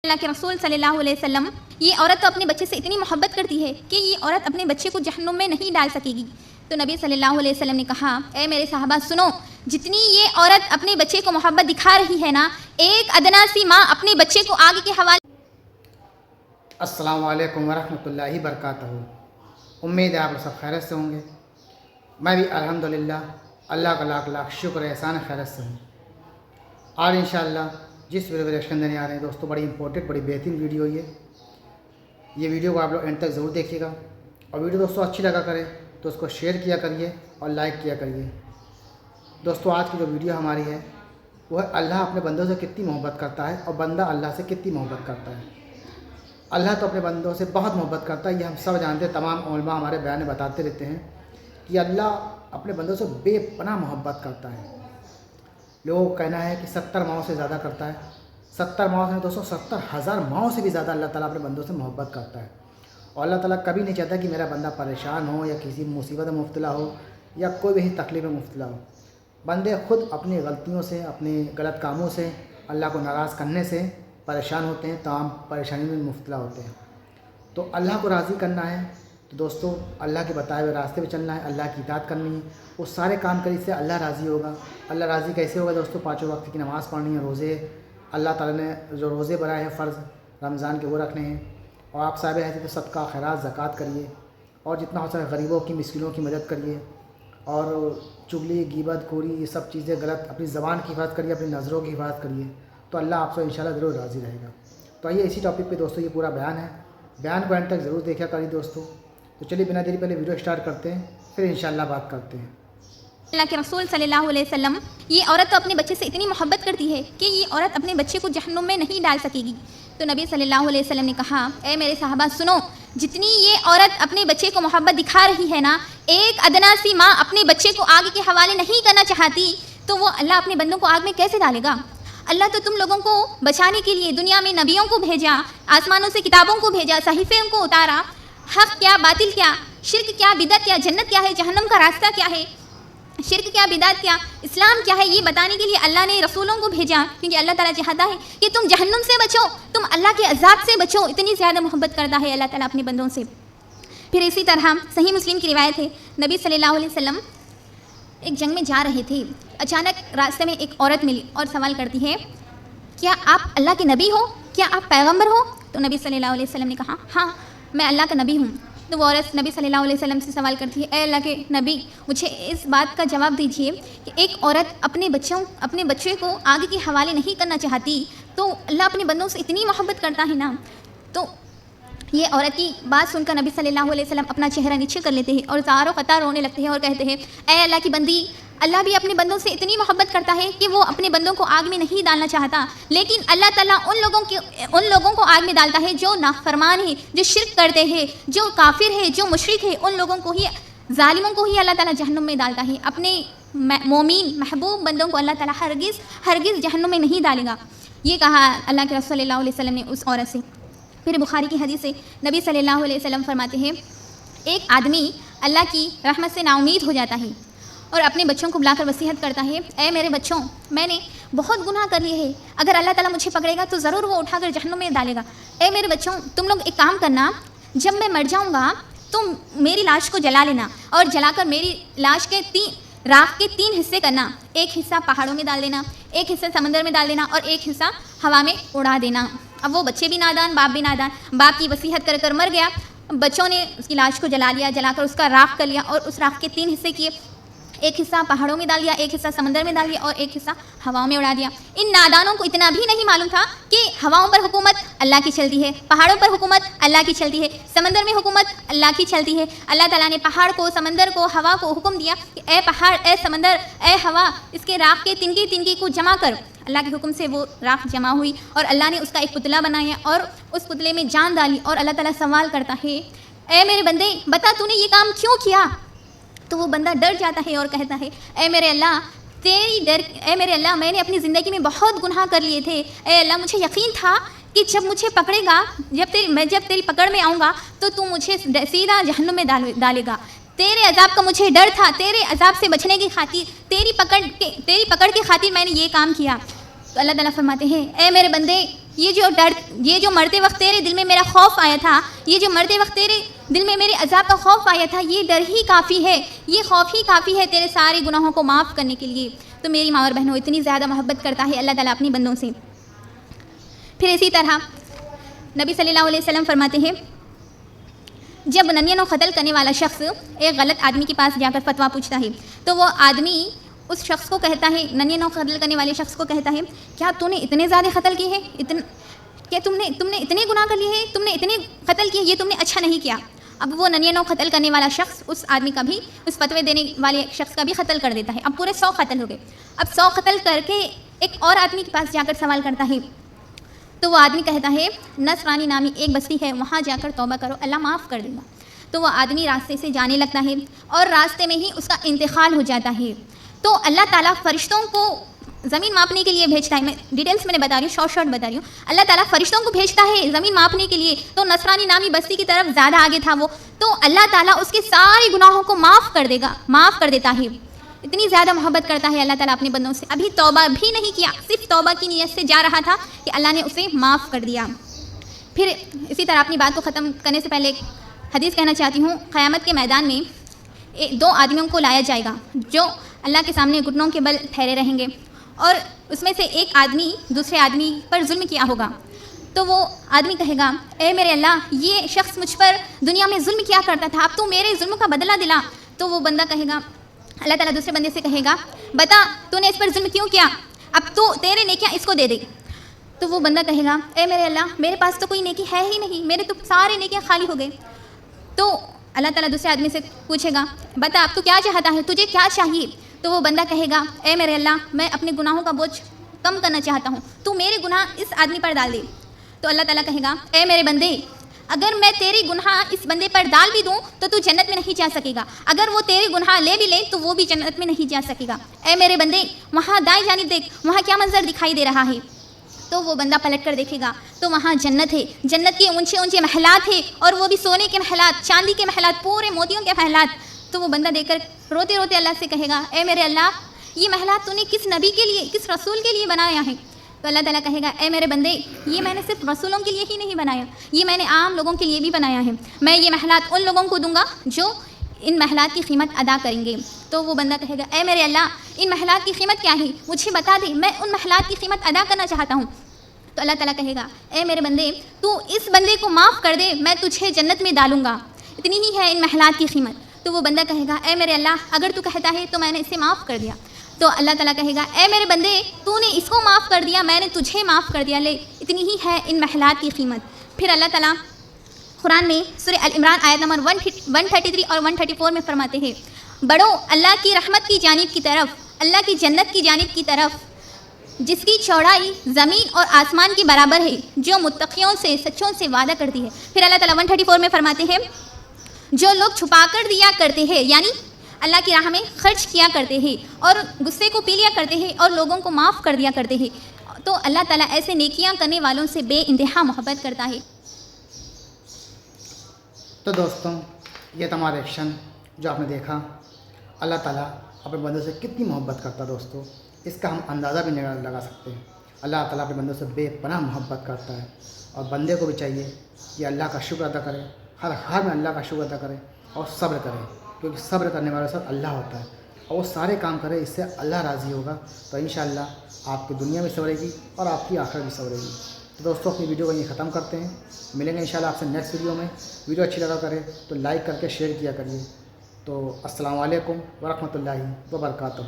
اللہ کے رسول صلی اللہ علیہ وسلم یہ عورت تو اپنے بچے سے اتنی محبت کرتی ہے کہ یہ عورت اپنے بچے کو جہنم میں نہیں ڈال سکے گی. تو نبی صلی اللہ علیہ وسلم نے کہا اے میرے صحابہ سنو, جتنی یہ عورت اپنے بچے کو محبت دکھا رہی ہے نا, ایک ادنا سی ماں اپنے بچے کو آگ کے حوالے. السلام علیکم ورحمۃ اللہ وبرکاتہ. امید ہے آپ سب خیرت سے ہوں گے. میں بھی الحمدللہ اللہ کا لاکھ لاکھ شکر احسان خیرت سے ہوں. آج انشاءاللہ جس ویڈیو ریئیکشن دینے آ رہے ہیں دوستوں, بڑی امپورٹنٹ بڑی بہترین ویڈیو یہ ویڈیو کو آپ لوگ اینڈ تک ضرور دیکھیے گا. اور ویڈیو دوستوں اچھی لگا کرے تو اس کو شیئر کیا کریے اور لائک کیا کریے. دوستوں آج کی جو ویڈیو ہماری ہے وہ ہے اللہ اپنے بندوں سے کتنی محبت کرتا ہے اور بندہ اللہ سے کتنی محبت کرتا ہے. اللہ تو اپنے بندوں سے بہت محبت کرتا ہے, یہ ہم سب جانتے ہیں. تمام علماء ہمارے بیان میں بتاتے رہتے ہیں کہ اللہ اپنے بندوں سے بے پناہ محبت کرتا ہے. لوگوں کا کہنا ہے کہ 70 ماؤں سے زیادہ کرتا ہے. 70 ماؤں سے دوستوں 70,000 ماؤں سے بھی زیادہ اللہ تعالیٰ اپنے بندوں سے محبت کرتا ہے. اور اللہ تعالیٰ کبھی نہیں چاہتا کہ میرا بندہ پریشان ہو یا کسی مصیبت میں مبتلا ہو یا کوئی بھی تکلیف میں مبتلا ہو. بندے خود اپنی غلطیوں سے, اپنے غلط کاموں سے, اللہ کو ناراض کرنے سے پریشان ہوتے ہیں, تمام پریشانی میں مبتلا ہوتے ہیں. تو اللہ کو راضی کرنا ہے تو دوستوں اللہ کے بتائے ہوئے راستے پہ چلنا ہے, اللہ کی اطاعت کرنی ہے. وہ سارے کام کرنے سے اللہ راضی ہوگا. اللہ راضی کیسے ہوگا دوستوں؟ 5 وقت کی نماز پڑھنی ہے, روزے اللہ تعالیٰ نے جو روزے بنائے ہیں فرض رمضان کے وہ رکھنے ہیں. اور آپ صاحب ہیں تو صدقہ خیرات زکوٰۃ کریے اور جتنا ہو سکے غریبوں کی مسکینوں کی مدد کریے. اور چغلی غیبت خوری یہ سب چیزیں غلط, اپنی زبان کی حفاظت کریے, اپنی نظروں کی حفاظت کریے, تو اللہ آپ سے انشاءاللہ ضرور راضی رہے گا. تو آئیے اسی ٹاپک پہ دوستوں یہ پورا بیان ہے, بیان کو اینڈ تک ضرور دیکھا کریے دوستوں. تو چلیے بنا دیری پہلے ویڈیو اسٹارٹ کرتے ہیں, پھر انشاءاللہ بات کرتے ہیں. اللہ کے رسول صلی اللہ علیہ وسلم یہ عورت تو اپنے بچے سے اتنی محبت کرتی ہے کہ یہ عورت اپنے بچے کو جہنم میں نہیں ڈال سکے گی. تو نبی صلی اللہ علیہ وسلم نے کہا اے میرے صحابہ سنو, جتنی یہ عورت اپنے بچے کو محبت دکھا رہی ہے نا, ایک ادنا سی ماں اپنے بچے کو آگ کے حوالے نہیں کرنا چاہتی تو وہ اللہ اپنے بندوں کو آگ میں کیسے ڈالے گا؟ اللہ تو تم لوگوں کو بچانے کے لیے دنیا میں نبیوں کو بھیجا, آسمانوں سے کتابوں کو بھیجا, صحیفے کو اتارا. حق کیا, باطل کیا, شرک کیا, بدعت کیا, جنت کیا ہے, جہنم کا راستہ کیا ہے, شرک کیا, بدعت کیا, اسلام کیا ہے, یہ بتانے کے لیے اللہ نے رسولوں کو بھیجا. کیونکہ اللہ تعالیٰ چاہتا ہے کہ تم جہنم سے بچو, تم اللہ کے عذاب سے بچو. اتنی زیادہ محبت کرتا ہے اللہ تعالیٰ اپنے بندوں سے. پھر اسی طرح صحیح مسلم کی روایت ہے, نبی صلی اللہ علیہ وسلم ایک جنگ میں جا رہے تھے. اچانک راستے میں ایک عورت ملی اور سوال کرتی ہے کیا آپ اللہ کے نبی ہو, کیا آپ پیغمبر ہو؟ تو نبی صلی اللہ علیہ وسلم نے کہا ہاں میں اللہ کا نبی ہوں. تو وہ عورت نبی صلی اللہ علیہ وسلم سے سوال کرتی ہے اے اللہ کے نبی مجھے اس بات کا جواب دیجیے کہ ایک عورت اپنے بچے کو آگ کے حوالے نہیں کرنا چاہتی تو اللہ اپنے بندوں سے اتنی محبت کرتا ہے نا. تو یہ عورت کی بات سن کر نبی صلی اللہ علیہ وسلم اپنا چہرہ نیچے کر لیتے ہیں اور زار و قطع رونے لگتے ہیں اور کہتے ہیں اے اللہ کی بندی, اللہ بھی اپنے بندوں سے اتنی محبت کرتا ہے کہ وہ اپنے بندوں کو آگ میں نہیں ڈالنا چاہتا, لیکن اللہ تعالیٰ ان لوگوں کو آگ میں ڈالتا ہے جو نافرمان ہے, جو شرک کرتے ہیں, جو کافر ہے, جو مشرک ہے. ان لوگوں کو ہی, ظالموں کو ہی اللہ تعالیٰ جہنم میں ڈالتا ہے. اپنے مومین محبوب بندوں کو اللہ تعالیٰ ہرگز جہنم میں نہیں ڈالے گا. یہ کہا اللہ کے رسول صلی اللہ علیہ وسلم نے اس عورت سے. پھر بخاری کی حدیث سے نبی صلی اللہ علیہ وسلم فرماتے ہیں ایک آدمی اللہ کی رحمت سے نا امید ہو جاتا ہے اور اپنے بچوں کو بلا کر وصیت کرتا ہے اے میرے بچوں میں نے بہت گناہ کر لیے ہیں, اگر اللہ تعالیٰ مجھے پکڑے گا تو ضرور وہ اٹھا کر جہنم میں ڈالے گا. اے میرے بچوں تم لوگ ایک کام کرنا, جب میں مر جاؤں گا تم میری لاش کو جلا لینا اور جلا کر میری لاش کے راکھ کے 3 حصے کرنا. ایک حصہ پہاڑوں میں ڈال دینا, ایک حصہ سمندر میں ڈال دینا اور ایک حصہ ہوا میں اڑا دینا. اب وہ بچے بھی نادان, باپ بھی نادان, باپ کی وصیت کر مر گیا. بچوں نے اس کی لاش کو جلا لیا, جلا کر اس کا راکھ کر لیا اور اس راکھ کے 3 حصے کیے. ایک حصہ پہاڑوں میں ڈال دیا, ایک حصہ سمندر میں ڈال دیا اور ایک حصہ ہواؤں میں اڑا دیا. ان نادانوں کو اتنا بھی نہیں معلوم تھا کہ ہواؤں پر حکومت اللہ کی چلتی ہے, پہاڑوں پر حکومت اللہ کی چلتی ہے, سمندر میں حکومت اللہ کی چلتی ہے. اللہ تعالیٰ نے پہاڑ کو, سمندر کو, ہوا کو حکم دیا کہ اے پہاڑ, اے سمندر, اے ہوا, اس کے راکھ کے تنکے کو جمع کر. اللہ کے حکم سے وہ راکھ جمع ہوئی اور اللہ نے اس کا ایک پتلا بنایا اور اس پتلے میں جان ڈالی. اور اللہ تعالیٰ سوال کرتا ہے اے میرے بندے بتا تو نے یہ کام کیوں کیا؟ تو وہ بندہ ڈر جاتا ہے اور کہتا ہے اے میرے اللہ میں نے اپنی زندگی میں بہت گناہ کر لیے تھے. اے اللہ مجھے یقین تھا کہ جب مجھے پکڑے گا, جب تیری پکڑ میں آؤں گا تو مجھے سیدھا جہنم میں ڈالے گا. تیرے عذاب کا مجھے ڈر تھا, تیرے عذاب سے بچنے کی خاطر, تیری پکڑ کی خاطر میں نے یہ کام کیا. تو اللہ تعالیٰ فرماتے ہیں اے میرے بندے یہ جو مرتے وقت تیرے دل میں میرا خوف آیا تھا، یہ جو مرتے وقت تیرے دل میں میرے عذاب کا خوف آیا تھا، یہ ڈر ہی کافی ہے، یہ خوف ہی کافی ہے تیرے سارے گناہوں کو معاف کرنے کے لیے۔ تو میری ماں اور بہنوں، اتنی زیادہ محبت کرتا ہے اللہ تعالیٰ اپنی بندوں سے۔ پھر اسی طرح نبی صلی اللہ علیہ وسلم فرماتے ہیں، جب ننین و قتل کرنے والا شخص ایک غلط آدمی کے پاس جا کر فتویٰ پوچھتا ہے تو وہ آدمی اس شخص کو کہتا ہے، ننین و قتل کرنے والے شخص کو کہتا ہے، کیا تو نے اتنے زیادہ قتل کیے ہیں، کیا تم نے اتنے گناہ کر لیے ہیں، تم نے اتنے قتل کیے، یہ تم نے اچھا نہیں کیا۔ اب وہ ننین و قتل کرنے والا شخص اس آدمی کا بھی، اس فتوے دینے والے شخص کا بھی قتل کر دیتا ہے۔ اب پورے 100 قتل ہو گئے۔ اب 100 قتل کر کے ایک اور آدمی کے پاس جا کر سوال کرتا ہے تو وہ آدمی کہتا ہے، نصرانی نامی ایک بستی ہے، وہاں جا کر توبہ کرو، اللہ معاف کر دے گا۔ تو وہ آدمی راستے سے جانے لگتا ہے اور راستے میں ہی اس کا انتقال ہو جاتا ہے۔ تو اللہ تعالیٰ فرشتوں کو زمین ماپنے کے لیے بھیجتا ہے، میں ڈیٹیلس میں نے بتا رہی ہوں، شارٹ بتا رہی ہوں۔ اللہ تعالیٰ فرشتوں کو بھیجتا ہے زمین ماپنے کے لیے، تو نصرانی نامی بستی کی طرف زیادہ آگے تھا وہ، تو اللہ تعالیٰ اس کے سارے گناہوں کو معاف کر دیتا ہے۔ اتنی زیادہ محبت کرتا ہے اللہ تعالیٰ اپنے بندوں سے۔ ابھی توبہ بھی نہیں کیا، صرف توبہ کی نیت سے جا رہا تھا کہ اللہ نے اسے معاف کر دیا۔ پھر اسی طرح اپنی بات کو ختم کرنے سے پہلے ایک حدیث کہنا چاہتی ہوں۔ قیامت کے میدان میں 2 آدمیوں کو لایا جائے گا جو اللہ کے سامنے گھٹنوں کے بل ٹھہرے رہیں گے، اور اس میں سے ایک آدمی دوسرے آدمی پر ظلم کیا ہوگا۔ تو وہ آدمی کہے گا، اے میرے اللہ، یہ شخص مجھ پر دنیا میں ظلم کیا کرتا تھا، اب تو میرے ظلم کا بدلہ دلا۔ تو وہ بندہ کہے گا، اللہ تعالیٰ دوسرے بندے سے کہے گا، بتا تو نے اس پر ظلم کیوں کیا، اب تو تیرے نیکیاں اس کو دے دے۔ تو وہ بندہ کہے گا، اے میرے اللہ، میرے پاس تو کوئی نیکی ہے ہی نہیں، میرے تو سارے نیکیاں خالی ہو گئے۔ تو اللہ تعالیٰ دوسرے آدمی سے پوچھے گا، بتا اب تو کیا چاہتا ہے، تجھے کیا چاہیے؟ تو وہ بندہ کہے گا، اے میرے اللہ، میں اپنے گناہوں کا بوجھ کم کرنا چاہتا ہوں، تو میرے گناہ اس آدمی پر ڈال دے۔ تو اللہ تعالیٰ کہے گا، اے میرے بندے، اگر میں تیرے گناہ اس بندے پر ڈال بھی دوں تو جنت میں نہیں جا سکے گا، اگر وہ تیرے گناہ لے بھی لے تو وہ بھی جنت میں نہیں جا سکے گا۔ اے میرے بندے، وہاں دائیں جانب دیکھ، وہاں کیا منظر دکھائی دے رہا ہے؟ تو وہ بندہ پلٹ کر دیکھے گا تو وہاں جنت ہے، جنت کے اونچے اونچے محلات ہیں، اور وہ بھی سونے کے محلات، چاندی کے محلات، پورے موتیوں کے محلات۔ تو وہ بندہ دیکھ کر روتے روتے اللہ سے کہے گا، اے میرے اللہ، یہ محلات تو نے کس نبی کے لیے، کس رسول کے لیے بنایا ہے؟ تو اللہ تعالیٰ کہے گا، اے میرے بندے، یہ میں نے صرف رسولوں کے لیے ہی نہیں بنایا، یہ میں نے عام لوگوں کے لیے بھی بنایا ہے۔ میں یہ محلات ان لوگوں کو دوں گا جو ان محلات کی قیمت ادا کریں گے۔ تو وہ بندہ کہے گا، اے میرے اللہ، ان محلات کی قیمت کیا ہے، مجھے بتا دے، میں ان محلات کی قیمت ادا کرنا چاہتا ہوں۔ تو اللہ تعالیٰ کہے گا، اے میرے بندے، تو اس بندے کو معاف کر دے، میں تجھے جنت میں ڈالوں گا، اتنی ہی ہے ان محلات کی قیمت۔ تو وہ بندہ کہے گا، اے میرے اللہ، اگر تو کہتا ہے تو میں نے اسے معاف کر دیا۔ تو اللہ تعالیٰ کہے گا، اے میرے بندے، تو نے اس کو معاف کر دیا، میں نے تجھے معاف کر دیا، لے، اتنی ہی ہے ان محلات کی قیمت۔ پھر اللہ تعالیٰ قرآن میں سورہ العمران آیت نمبر 133 اور 134 میں فرماتے ہیں، بڑھو اللہ کی رحمت کی جانب کی طرف، اللہ کی جنت کی جانب کی طرف، جس کی چوڑائی زمین اور آسمان کے برابر ہے، جو متقیوں سے سچوں سے وعدہ کرتی ہے۔ پھر اللہ تعالیٰ 134 میں فرماتے ہیں، جو لوگ چھپا کر دیا کرتے ہیں، یعنی اللہ کی راہ میں خرچ کیا کرتے ہیں، اور غصے کو پی لیا کرتے ہیں، اور لوگوں کو معاف کر دیا کرتے ہیں، تو اللہ تعالیٰ ایسے نیکیاں کرنے والوں سے بے انتہا محبت کرتا ہے۔ تو دوستوں، یہ تمہارا ایکشن جو آپ نے دیکھا، اللہ تعالیٰ اپنے بندوں سے کتنی محبت کرتا ہے دوستوں، اس کا ہم اندازہ بھی نہیں لگا سکتے۔ اللہ تعالیٰ اپنے بندوں سے بے پناہ محبت کرتا ہے، اور بندے کو بھی چاہیے کہ اللہ کا شکر ادا کرے، ہر حال میں اللہ کا شکر ادا کرے اور صبر کرے، کیونکہ صبر کرنے والا سب اللہ ہوتا ہے، اور وہ سارے کام کرے، اس سے اللہ راضی ہوگا، تو انشاءاللہ آپ کی دنیا بھی سنورے گی اور آپ کی آخرت بھی سنورے گی۔ تو دوستوں، اپنی ویڈیو کو یہیں ختم کرتے ہیں، ملیں گے انشاءاللہ آپ سے نیکسٹ ویڈیو میں۔ ویڈیو اچھی لگا کرے تو لائک کر کے شیئر کیا کریے۔ تو السلام علیکم ورحمۃ اللہ وبرکاتہ۔